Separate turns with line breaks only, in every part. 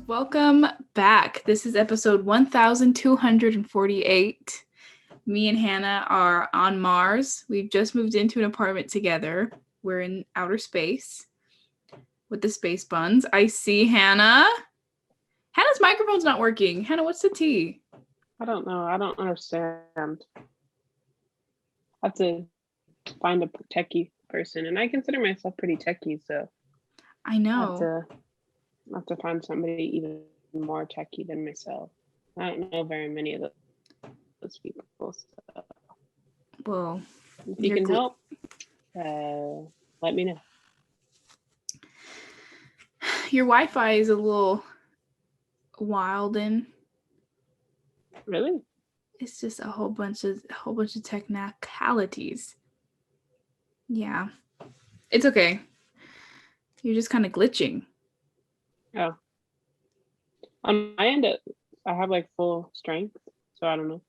Welcome back. This is episode 1248. Me and Hannah are on Mars. We've just moved into an apartment together. We're in outer space with the space buns. I see Hannah. Hannah's microphone's not working. Hannah, what's the tea?
I don't know. I don't understand. I have to find a techie person, and I consider myself pretty techie, so
I know.
I have to find somebody even more techie than myself. I don't know very many of those people. So
Well,
if you can help, let me know.
Your Wi-Fi is a little wild and
Really?
it's just a whole bunch of technicalities. Yeah. It's okay. You're just kind of glitching.
Oh. On my end, I have like full strength, so I don't know.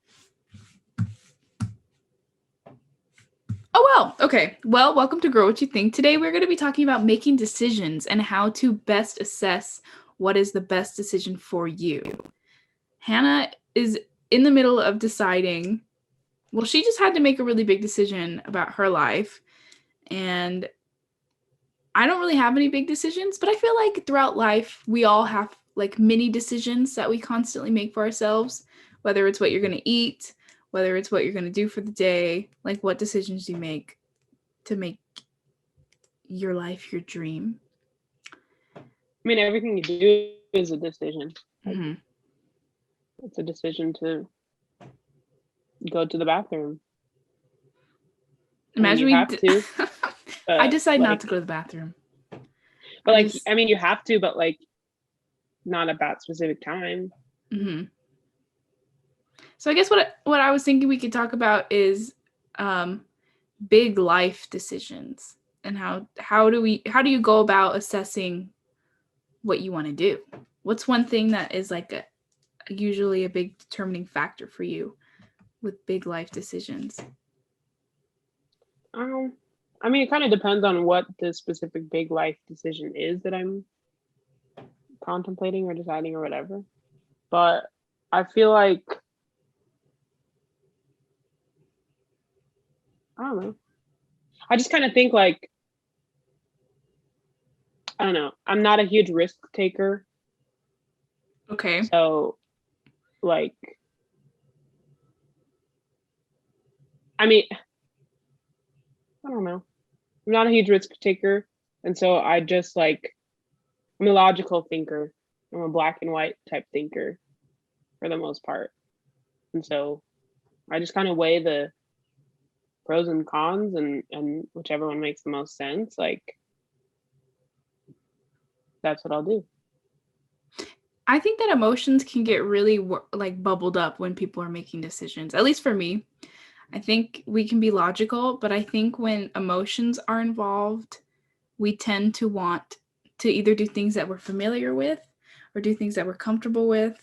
Oh, well, okay. Well, welcome to Grow What You Think. Today we're going to be talking about making decisions and how to best assess what is the best decision for you. Hannah is in the middle of deciding, well, she just had to make a really big decision about her life. And I don't really have any big decisions, but I feel like throughout life, we all have like mini decisions that we constantly make for ourselves, whether it's what you're going to eat, whether it's what you're going to do for the day, like what decisions do you make to make your life your dream?
I mean, everything you do is a decision.
Mm-hmm.
It's a decision to go to the bathroom.
Imagine
you have to.
I decide not to go to the bathroom.
But I mean, you have to, but like not at that specific time.
Mm-hmm. So I guess what I was thinking we could talk about is big life decisions and how do you go about assessing what you want to do? What's one thing that is like usually a big determining factor for you with big life decisions?
I mean, it kind of depends on what the specific big life decision is that I'm contemplating or deciding or whatever. But I feel like, I don't know. I just kind of think like, I don't know. I'm not a huge risk taker.
Okay.
So, like, I mean, I don't know. I'm not a huge risk taker. And so I just like, I'm a logical thinker. I'm a black and white type thinker for the most part. And so I just kind of weigh the pros and cons and whichever one makes the most sense. Like, that's what I'll do.
I think that emotions can get really like bubbled up when people are making decisions. At least for me, I think we can be logical, but I think when emotions are involved, we tend to want to either do things that we're familiar with or do things that we're comfortable with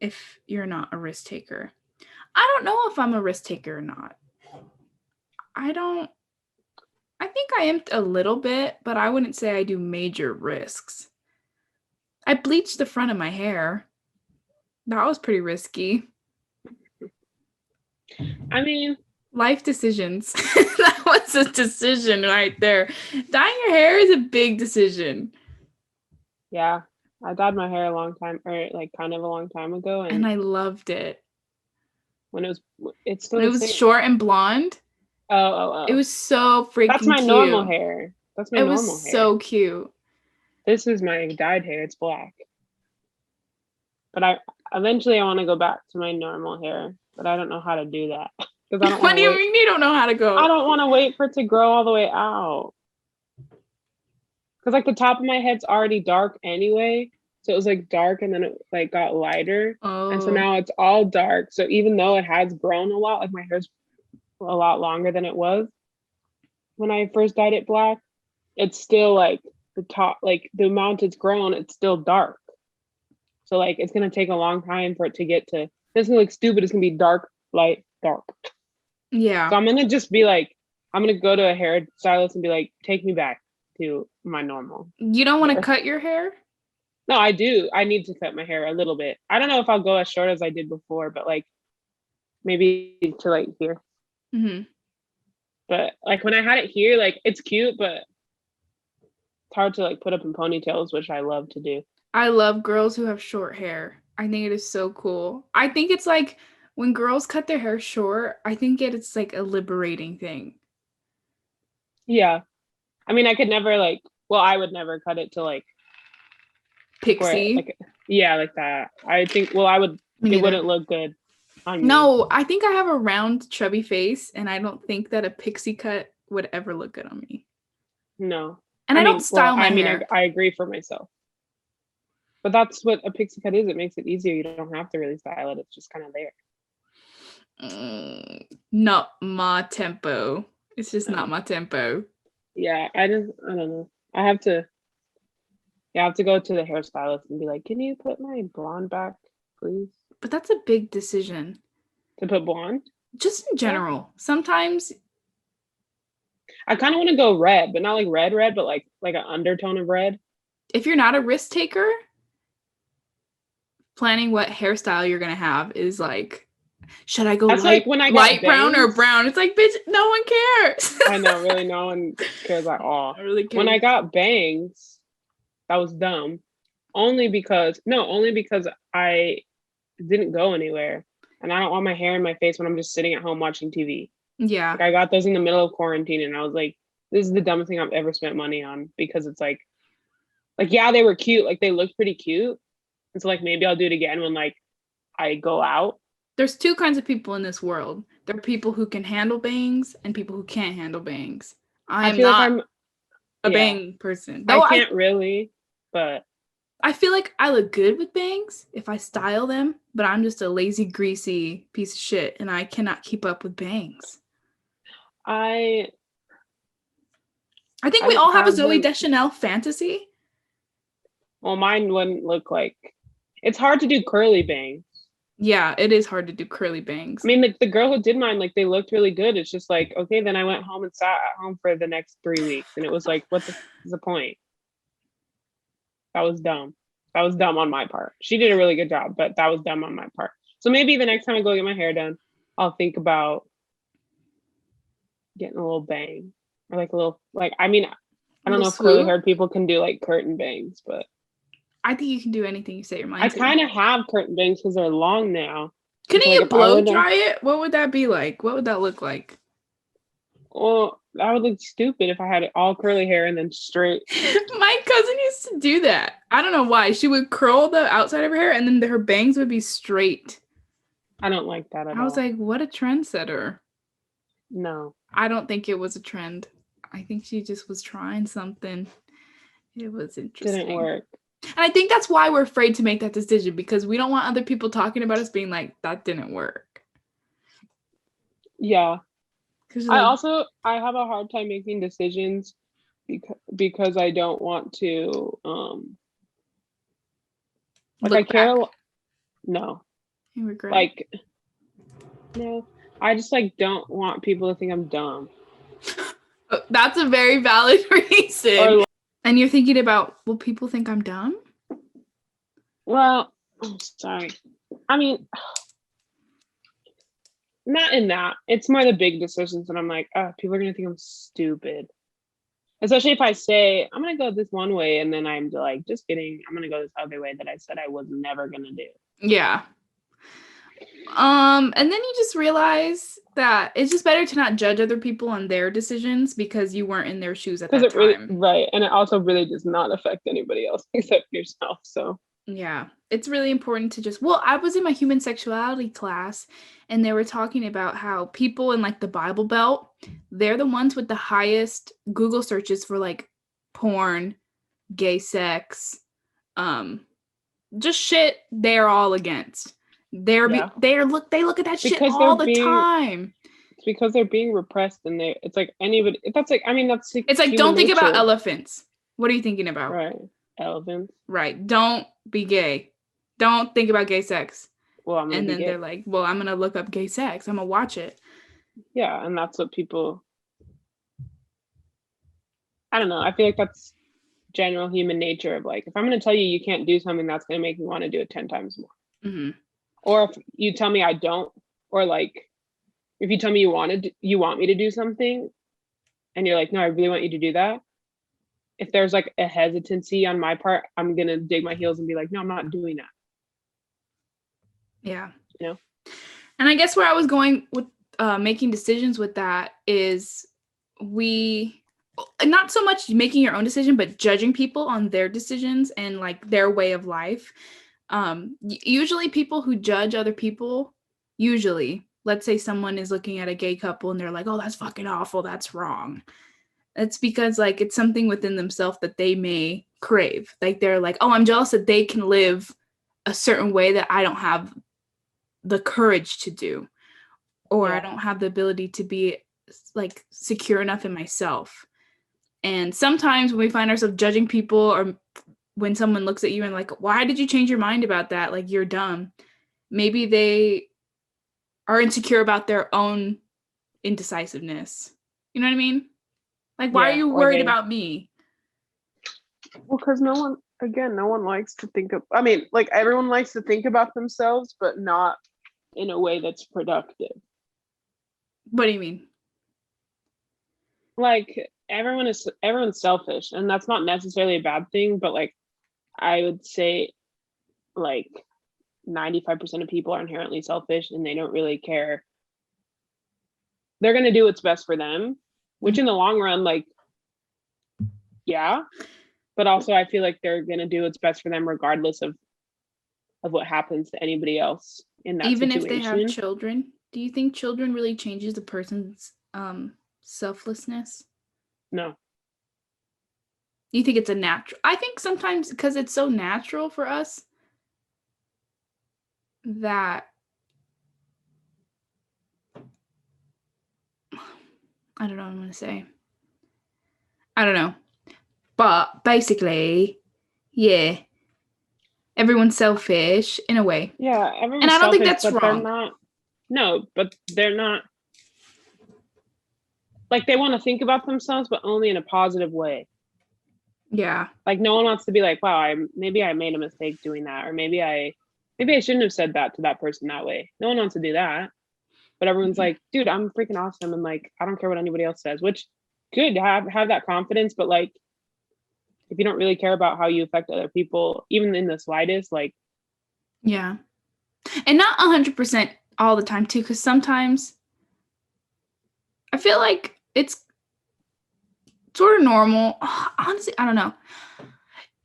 if you're not a risk taker. I don't know if I'm a risk taker or not. I think I am a little bit, but I wouldn't say I do major risks. I bleached the front of my hair. That was pretty risky.
I mean,
life decisions. That was a decision right there. Dyeing your hair is a big decision.
Yeah, I dyed my hair a long time, or like kind of a long time ago,
and I loved it.
When it
was short and blonde.
Oh.
It was so freaking cute.
That's my normal hair. That's my normal hair. It was
so cute.
This is my dyed hair. It's black. But I want to go back to my normal hair, but I don't know how to do that.
Because I don't What do you mean you don't know how to go?
I don't want to wait for it to grow all the way out. Because like the top of my head's already dark anyway. So it was like dark and then it like got lighter.
Oh.
And so now it's all dark. So even though it has grown a lot, like my hair's a lot longer than it was when I first dyed it black, it's still like the top, like the amount it's grown, it's still dark. So like it's gonna take a long time for it to get to, it's gonna look stupid, it's gonna be dark, light, dark.
Yeah.
So I'm gonna just be like, I'm gonna go to a hairstylist and be like, take me back to my normal.
You don't want to cut your hair?
No, I do. I need to cut my hair a little bit. I don't know if I'll go as short as I did before, but like maybe to like here.
Hmm.
But like when I had it here, like it's cute, but it's hard to like put up in ponytails, which I love to do.
I love girls who have short hair. I think it is so cool. I think it's like when girls cut their hair short, I think it's like a liberating thing.
Yeah. I mean, I could never like, well, I would never cut it to like where it,
Pixie.
like, yeah, like that. I think, well, I would,
Me
it
neither.
wouldn't look good on me.
No, I think I have a round, chubby face, and I don't think that a pixie cut would ever look good on me.
No.
And
I
I don't
mean, well,
style my
I mean,
hair.
I agree for myself. But that's what a pixie cut is. It makes it easier. You don't have to really style it. It's just kind of there.
Not my tempo. It's just not
No.
my tempo.
Yeah, I don't know. I have to, yeah, I have to go to the hairstylist and be like, can you put my blonde back, please?
But that's a big decision.
To put blonde?
Just in
Yeah.
general. Sometimes
I kind of want to go red, but not like red, but like an undertone of red.
if you're not a risk taker, planning what hairstyle you're gonna have is like, should I go
That's like when I got
light brown or
bangs.
brown? It's like, bitch, no one cares.
I know, really, no one cares at all.
I really care.
When I got bangs, that was dumb. Only because I didn't go anywhere, and I don't want my hair in my face when I'm just sitting at home watching TV.
Yeah.
Like I got those in the middle of quarantine, and I was like, this is the dumbest thing I've ever spent money on, because it's like yeah, they were cute, like they looked pretty cute, and so like maybe I'll do it again when like I go out.
There's two kinds of people in this world. There are people who can handle bangs and people who can't handle bangs. I
I
am
feel like
not
I'm
a
yeah,
bang person.
I
Though
can't really, but
I feel like I look good with bangs if I style them, but I'm just a lazy, greasy piece of shit and I cannot keep up with bangs.
I
I think
I
we
don't
all have a
have
Zoe
them.
Deschanel fantasy.
Well, mine wouldn't look like. It's hard to do curly bangs.
Yeah, it is hard to do curly
I
bangs.
mean, like the girl who did mine, like they looked really good. It's just like, okay, then I went home and sat at home for the next 3 weeks, and it was like, what the is the point? That was dumb. That was dumb on my part. She did a really good job, but that was dumb on my part. So maybe the next time I go get my hair done, I'll think about getting a little bang, or like a little like. I mean, I don't know if curly haired people can do like curtain bangs, but
I think you can do anything you set your mind
I
to.
kind of have curtain bangs because they're long now.
Couldn't
So,
you
like,
blow dry it? What would that be like? What would that look like?
Well, that would look stupid if I had all curly hair and then straight.
My cousin used to do that. I don't know why. She would curl the outside of her hair and then her bangs would be straight.
I don't like that at all.
I was like, what a trendsetter.
No.
I don't think it was a trend. I think she just was trying something. It was interesting.
Didn't work.
And I think that's why we're afraid to make that decision, because we don't want other people talking about us being like, that didn't work.
Yeah.
Like,
I have a hard time making decisions because I don't want to like I care no.
You regret.
Like no. I just like don't want people to think I'm dumb.
That's a very valid reason. And you're thinking about, will people think I'm dumb?
Well, I'm sorry. I mean, not in that. It's more the big decisions that I'm like, oh, people are going to think I'm stupid. Especially if I say, I'm going to go this one way, and then I'm like, just kidding. I'm going to go this other way that I said I was never going to do.
Yeah. And then you just realize that it's just better to not judge other people on their decisions because you weren't in their shoes at that time.
Really, right. And it also really does not affect anybody else except yourself. So
yeah, it's really important to just, I was in my human sexuality class and they were talking about how people in like the Bible Belt, they're the ones with the highest Google searches for like porn, gay sex, just shit they're all against. They look at that shit because all the time.
It's because they're being repressed, and it's like anybody. That's like, I mean, that's like,
it's like, don't think about elephants. What are you thinking about?
Right, elephants.
Right, don't be gay. Don't think about gay sex.
Well, I'm gonna be gay.
They're like, well, I'm gonna look up gay sex. I'm gonna watch it.
Yeah, and that's what people. I don't know. I feel like that's general human nature of like, if I'm going to tell you you can't do something, that's going to make me want to do it 10 times more.
Mm-hmm.
Or if you tell me I don't, or like if you tell me you want me to do something and you're like, no, I really want you to do that. If there's like a hesitancy on my part, I'm going to dig my heels and be like, no, I'm not doing that.
Yeah.
You know?
And I guess where I was going with making decisions with that is not so much making your own decision, but judging people on their decisions and like their way of life. Usually people who judge other people, usually, let's say someone is looking at a gay couple and they're like, oh, that's fucking awful, that's wrong. It's because like it's something within themselves that they may crave. Like they're like, oh, I'm jealous that they can live a certain way that I don't have the courage to do, or I don't have the ability to be like secure enough in myself. And sometimes when we find ourselves judging people, or when someone looks at you and like, why did you change your mind about that? Like, you're dumb. Maybe they are insecure about their own indecisiveness. You know what I mean? Like, why are you worried about me?
Well, because no one likes to think of, I mean, like everyone likes to think about themselves, but not in a way that's productive.
What do you mean?
Like everyone's selfish, and that's not necessarily a bad thing, but like I would say like 95% of people are inherently selfish and they don't really care. They're going to do what's best for them, which in the long run, like, yeah, but also I feel like they're going to do what's best for them regardless of what happens to anybody else in that
Even
situation.
if they have children, do you think children really changes the person's selflessness?
No.
You think it's a natural? I think sometimes because it's so natural for us that I don't know what I'm going to say. I don't know. But basically, yeah, everyone's selfish in a way.
Yeah, everyone's
and I don't
selfish,
think that's
but
wrong.
they're not. No, but they're not. Like they want to think about themselves, but only in a positive way.
Yeah.
Like no one wants to be like, wow, maybe I made a mistake doing that, or maybe I shouldn't have said that to that person that way. No one wants to do that. But everyone's like, dude, I'm freaking awesome, and like I don't care what anybody else says, which good, have that confidence, but like if you don't really care about how you affect other people, even in the slightest, like
yeah. And not 100% all the time too, because sometimes I feel like it's sort of normal. Honestly, I don't know.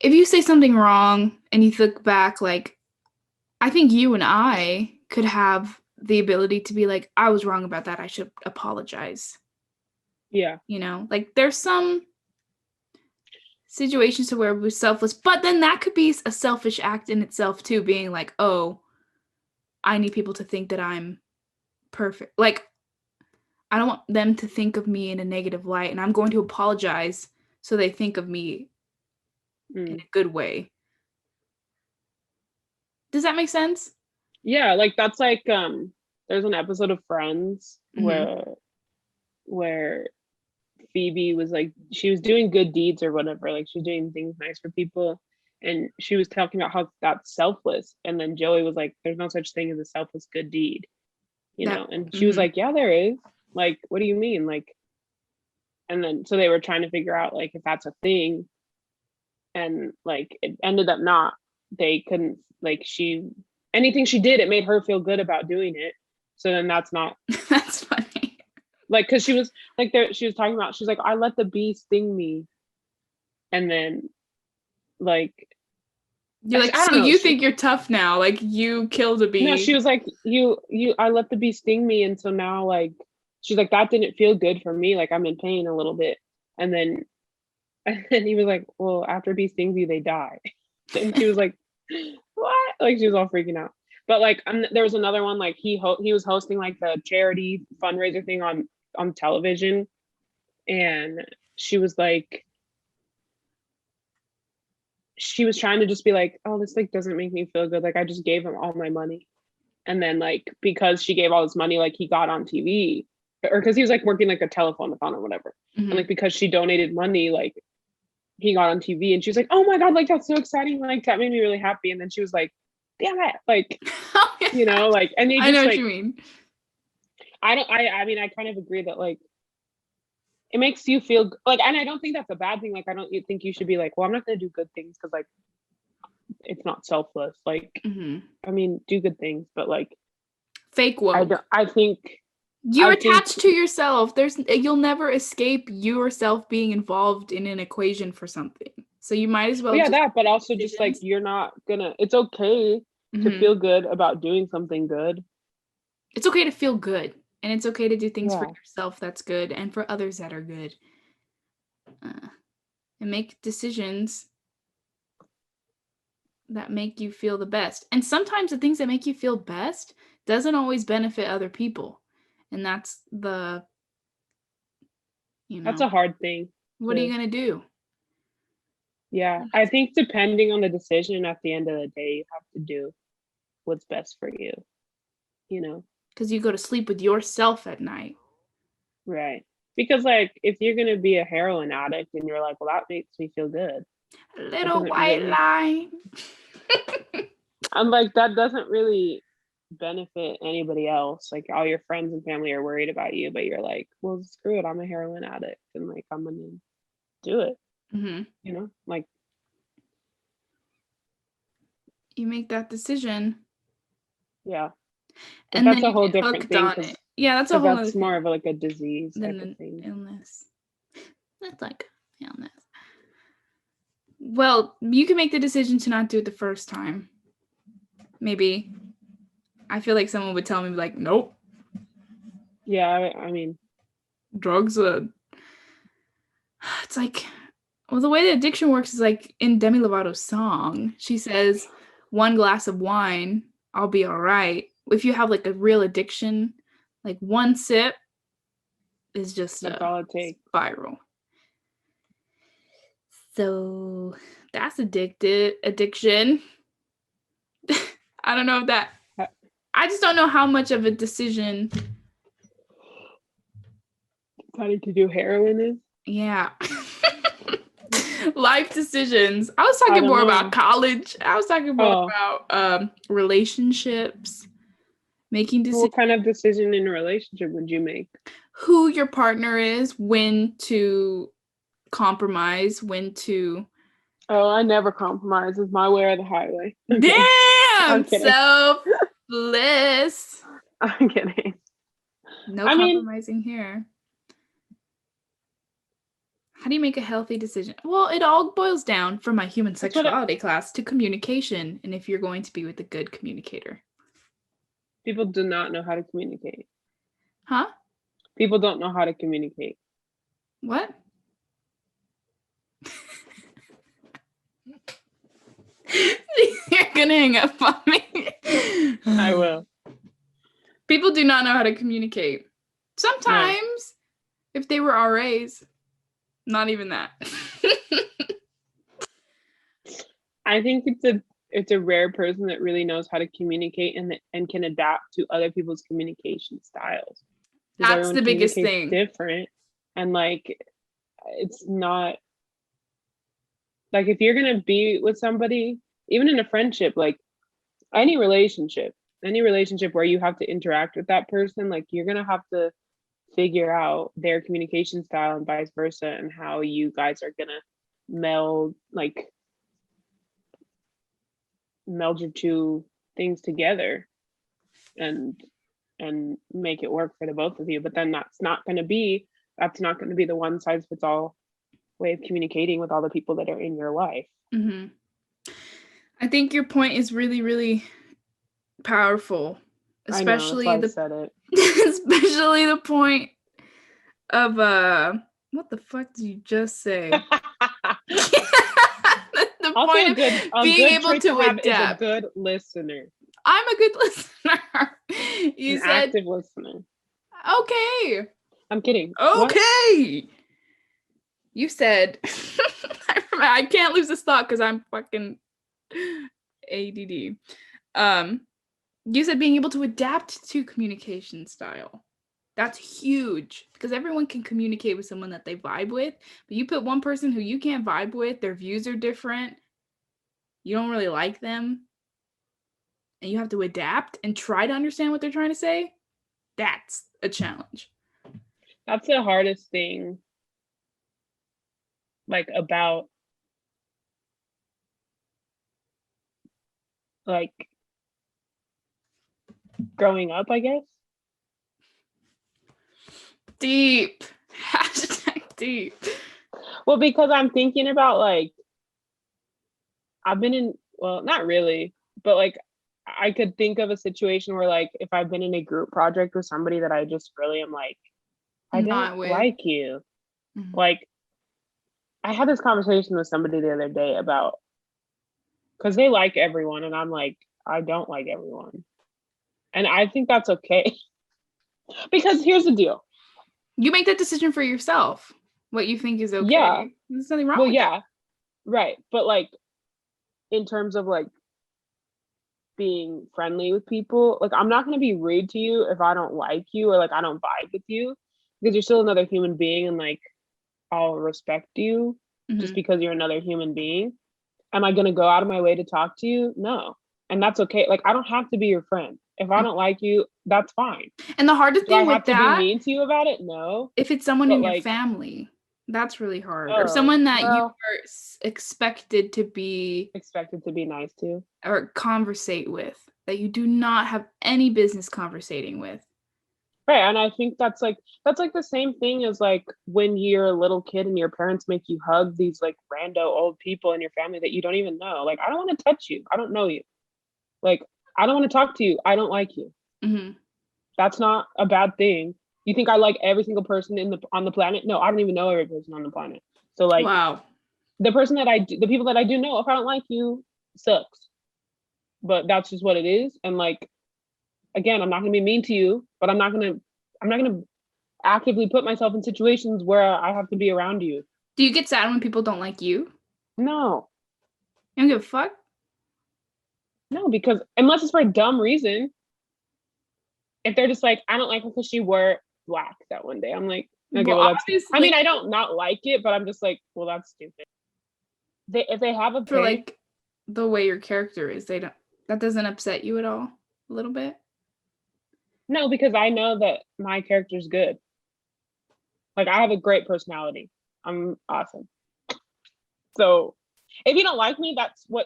If you say something wrong and you look back, like, I think you and I could have the ability to be like, I was wrong about that, I should apologize.
Yeah.
You know, like there's some situations to where we're selfless, but then that could be a selfish act in itself too, being like, oh, I need people to think that I'm perfect. Like, I don't want them to think of me in a negative light, and I'm going to apologize so they think of me in a good way. Does that make sense?
Yeah, like that's like there's an episode of Friends where Phoebe was like, she was doing good deeds or whatever, like she was doing things nice for people, and she was talking about how that's selfless, and then Joey was like, there's no such thing as a selfless good deed, and she was like, yeah, there is. Like, what do you mean? Like, and then so they were trying to figure out like if that's a thing, and like it ended up not. They couldn't, like, anything she did, it made her feel good about doing it, so then that's not.
That's funny.
Like, because she was like, she was talking about, she's like, I let the bee sting me, and then like
you're like, so you think you're tough now, like you killed a bee.
No, she was like, I let the bee sting me, and so now like she's like, that didn't feel good for me, like I'm in pain a little bit. And then he was like, well, after a bee stings you, they die. And she was like, what? Like she was all freaking out. But like there was another one, like he was hosting like the charity fundraiser thing on television, and she was like, she was trying to just be like, oh, this like doesn't make me feel good, like I just gave him all my money. And then like because she gave all this money, like he got on TV, or because he was like working like a telethon or whatever. And like because she donated money, like he got on TV, and she was like, "Oh my god, like that's so exciting! Like that made me really happy." And then she was like, "Damn it!" Like,
Oh, yeah.
you know, like, and they
I know
just
what
like,
you mean.
I mean, I kind of agree that like it makes you feel like, and I don't think that's a bad thing. Like, I don't think you should be like, well, I'm not gonna do good things because like it's not selfless. Like,
Mm-hmm.
I mean, do good things, but like,
Fake woke.
I think
You're attached to yourself. You'll never escape yourself being involved in an equation for something. So you might as well
yeah,
just
that, but also just like
decisions.
you're not gonna. It's okay to
Mm-hmm.
feel good about doing something good.
It's okay to feel good, and it's okay to do things for
Yeah,
yourself that's good and for others that are good. And make decisions that make you feel the best. And sometimes the things that make you feel best doesn't always benefit other people. And that's
that's a hard thing.
what are you
To,
going to do?
yeah, I think depending on the decision, at the end of the day, you have to do what's best for you. You know,
Because you go to sleep with yourself at night.
right? Because like, if you're gonna be a heroin addict and you're like, well, that makes me feel good.
A
That
little
doesn't
white
really.
lie.
I'm like, that doesn't really benefit anybody else. Like all your friends and family are worried about you, but you're like, well, screw it, I'm a heroin addict and like I'm gonna do it.
Mm-hmm.
You know, like,
You make that decision,
yeah. But
and
that's
then
a
you
whole
get
different
hooked
thing
on
because
it. Yeah, that's a whole other
that's more
thing
of like a disease type
than
of
an
thing.
illness. That's like illness. Well, you can make the decision to not do it the first time. Maybe. I feel like someone would tell me, like, nope,
Yeah, I mean,
drugs it's like, well, the way the addiction works is like in Demi Lovato's song. She says, one glass of wine, I'll be all right. If you have like a real addiction, like one sip is just
that's
a
all it takes.
spiral. So that's addiction. I don't know if that, I just don't know how much of a decision.
Deciding to do heroin is.
Yeah. Life decisions. I was talking more about college. I was talking more about relationships, making decisions.
What kind of decision in a relationship would you make?
Who your partner is, when to compromise, when to.
Oh, I never compromise. It's my way or the highway.
Damn! Selfless.
I'm kidding.
No compromising here. How do you make a healthy decision? Well, it all boils down from my human sexuality class to communication, and if you're going to be with a good communicator.
People do not know how to communicate.
Huh?
People don't know how to communicate.
What? You're gonna hang up on me.
I will.
People do not know how to communicate. Sometimes, if they were RAs, not even that.
I think it's a rare person that really knows how to communicate and can adapt to other people's communication styles.
That's the biggest thing.
Different, and like, it's not like, if you're gonna be with somebody, even in a friendship, like any relationship where you have to interact with that person, like you're gonna have to figure out their communication style and vice versa, and how you guys are gonna meld your two things together and make it work for the both of you. But then that's not going to be the one size fits all way of communicating with all the people that are in your life.
Mm-hmm. I think your point is really, really powerful, especially
I know, that's why I said
it. Especially the point of what the fuck did you just say? The
also,
point of being able to adapt.
Is a good listener.
I'm a good listener. You said
active listener.
Okay.
I'm kidding.
Okay. What? You said I can't lose this thought because I'm fucking ADD. You said being able to adapt to communication style. That's huge because everyone can communicate with someone that they vibe with. But you put one person who you can't vibe with, their views are different, you don't really like them, and you have to adapt and try to understand what they're trying to say. That's a challenge.
That's the hardest thing, like, about, like, growing up, I guess.
Deep. Hashtag deep.
Well, because I'm thinking about, like, I've been in, well, not really, but like, I could think of a situation where, like, if I've been in a group project with somebody that I just really am like, I
Not
don't
with.
like you.
Mhm.
Like, I had this conversation with somebody the other day about, because they like everyone, and I'm like, I don't like everyone. And I think that's okay. Because here's the deal.
You make that decision for yourself, what you think is okay.
Yeah.
There's nothing wrong
Well,
with
yeah, right. But like, in terms of like being friendly with people, like, I'm not going to be rude to you if I don't like you or like I don't vibe with you, because you're still another human being, and like, I'll respect you
that.
just because you're another human being. Am I going to go out of my way to talk to you? No. And that's okay. Like, I don't have to be your friend. If I don't like you, that's fine.
And the hardest
Do I
thing
have
with
to be
that,
mean to you about it? No.
if it's someone
But
in your
like,
family, that's really hard. Or
oh,
someone that you
well,
are expected to be
expected to be nice to.
or conversate with, that you do not have any business conversating with.
Right. And I think that's like the same thing as like when you're a little kid and your parents make you hug these like rando old people in your family that you don't even know. Like, I don't want to touch you. I don't know you. Like, I don't want to talk to you. I don't like you.
Mm-hmm.
That's not a bad thing. You think I like every single person on the planet? No, I don't even know every person on the planet. So like,
Wow.
the people that I do know, if I don't like you, sucks. But that's just what it is. And like, again, I'm not gonna be mean to you, but I'm not gonna actively put myself in situations where I have to be around you.
Do you get sad when people don't like you?
No,
You don't give a fuck?
no, because unless it's for a dumb reason, if they're just like, I don't like her because she wore black that one day, I'm like, okay,
Well,
well, that's, I
obviously,
mean, I don't not like it, but I'm just like, well, that's stupid. If they have a
for
pay,
like the way your character is, that doesn't upset you at all? A little bit?
no, because I know that my character's good. Like, I have a great personality. I'm awesome. So if you don't like me,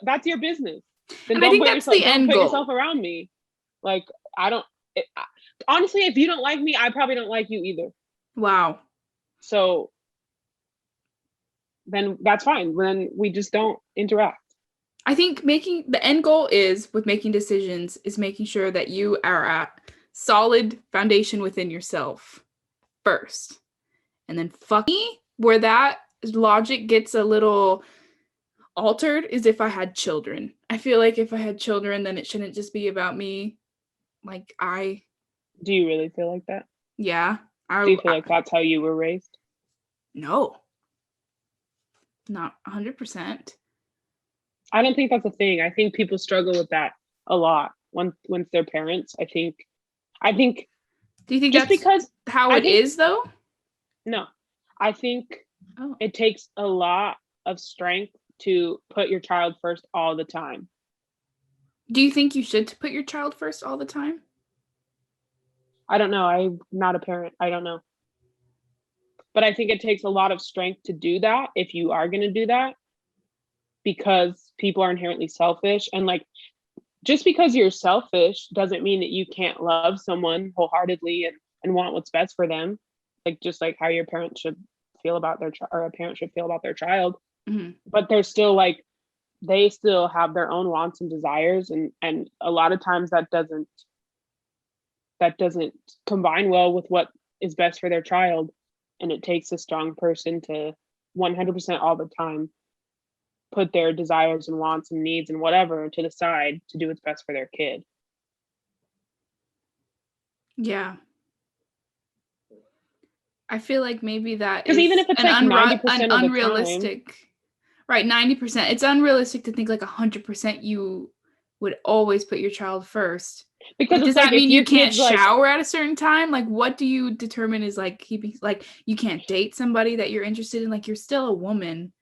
that's your business. Then
And I think that's the
don't
end
put
goal.
yourself around me. Like, I don't, honestly, if you don't like me, I probably don't like you either.
Wow.
So then that's fine. Then we just don't interact.
I think making the end goal is with making decisions is making sure that you are at solid foundation within yourself first. And then fuck me, where that logic gets a little altered is if I had children. I feel like if I had children, then it shouldn't just be about me. Like
Do you really feel like that?
yeah,
Do you feel like that's how you were raised?
no, not 100%.
I don't think that's a thing. I think people struggle with that a lot once they're parents. I think
Do you think
just
that's
because
how
I
it
think
is though?
no, I think
Oh.
it takes a lot of strength to put your child first all the time.
Do you think you should put your child first all the time?
I don't know. I'm not a parent. I don't know. But I think it takes a lot of strength to do that if you are going to do that, because people are inherently selfish. And like, just because you're selfish doesn't mean that you can't love someone wholeheartedly and want what's best for them. Like, just like how your parents should feel about their child, or a parent should feel about their child.
Mm-hmm.
But they're still like, they still have their own wants and desires. And a lot of times that doesn't combine well with what is best for their child. And it takes a strong person to 100% all the time put their desires and wants and needs and whatever to the side to do what's best for their kid.
Yeah. I feel like maybe that
Because even
is
if it's
an,
like
an
90% of the time,
unrealistic, right? 90%. It's unrealistic to think like 100% you would always put your child first.
Because
Like, does
it's like
that mean
if
you
your
can't
kid's like,
shower at a certain time? Like, what do you determine is like keeping, like, you can't date somebody that you're interested in? Like, you're still a woman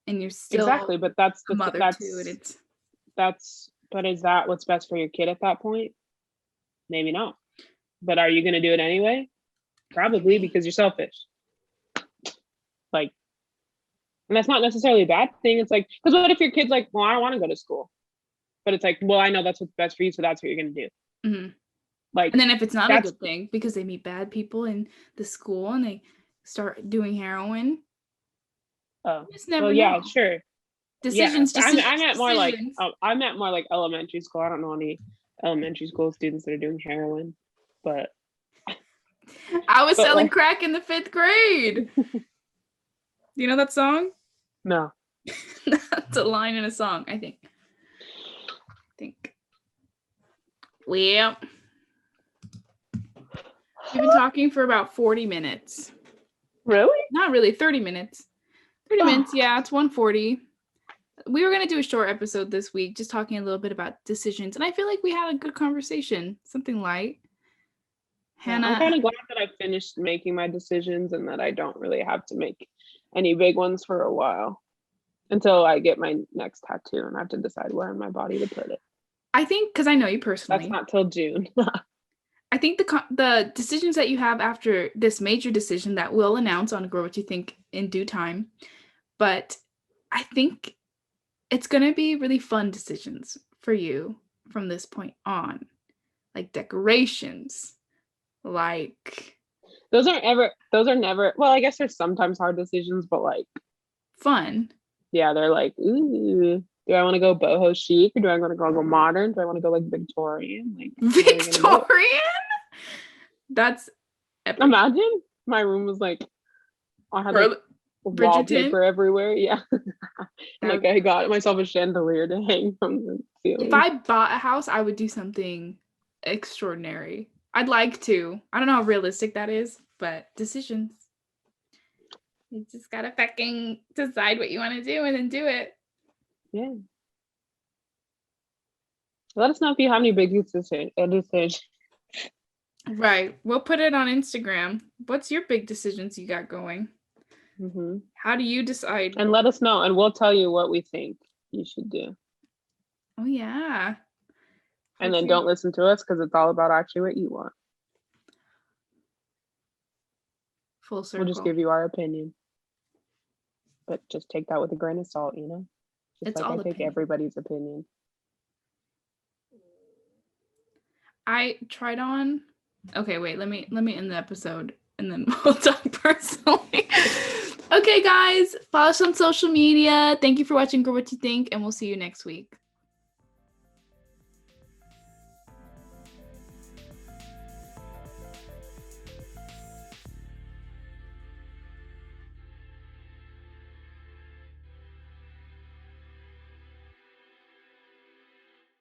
and you're still
exactly, but that's
a
the
mother too. And it's,
but is that what's best for your kid at that point? Maybe not. But are you going to do it anyway? Probably, because you're selfish. Like, and that's not necessarily a bad thing. It's like, because what if your kid's like, well, I don't want to go to school, but it's like, well, I know that's what's best for you, so that's what you're going to do.
Mhm.
Like,
And then if it's not a
that's
good thing because they meet bad people in the school and they start doing heroin,
oh,
you just never
well, yeah,
know.
sure,
Decisions,
yeah.
decisions,
I meant more like,
decisions.
I meant more like elementary school. I don't know any elementary school students that are doing heroin, but
I was selling
like,
crack in the 5th grade. You know that song?
no.
That's a line in a song, I think. Well, we've been talking for about 40 minutes.
Really?
Not really, 30 minutes. 30 minutes, yeah, it's 1:40. We were going to do a short episode this week, just talking a little bit about decisions. And I feel like we had a good conversation, something light.
Yeah, I'm
Hannah,
kind of glad that I finished making my decisions and that I don't really have to make any big ones for a while until I get my next tattoo and I have to decide where on my body to put it.
I think, because I know you
That's
personally,
not till June.
I think the decisions that you have after this major decision that we'll announce on Grow What You Think in due time, but I think it's going to be really fun decisions for you from this point on, like decorations, like
Those are never, well, I guess there's sometimes hard decisions, but like,
fun.
yeah, they're like, ooh, do I want to go boho chic or do I want to go modern? Do I want to go like Victorian? Like, what are we gonna do?
Victorian? That's epic.
Imagine my room was like, I had like
Bridgerton.
wallpaper everywhere. Yeah. And like I got myself a chandelier to hang from the ceiling.
If I bought a house, I would do something extraordinary. I'd like to. I don't know how realistic that is, but decisions. You just gotta fucking decide what you want to do and then do it.
Yeah. Let us know if you have any big decisions.
Right. We'll put it on Instagram. What's your big decisions you got going?
Mm-hmm.
How do you decide?
And let us know, and we'll tell you what we think you should do.
Oh, yeah.
And then don't listen to us because it's all about actually what you want.
Full circle.
We'll just give you our opinion. But just take that with a grain of salt, you know? Just
it's
like
all
I take
opinion.
everybody's opinion.
I tried on. Okay, wait, let me end the episode and then we'll talk personally. Okay, guys, follow us on social media. Thank you for watching Grow What You Think, and we'll see you next week.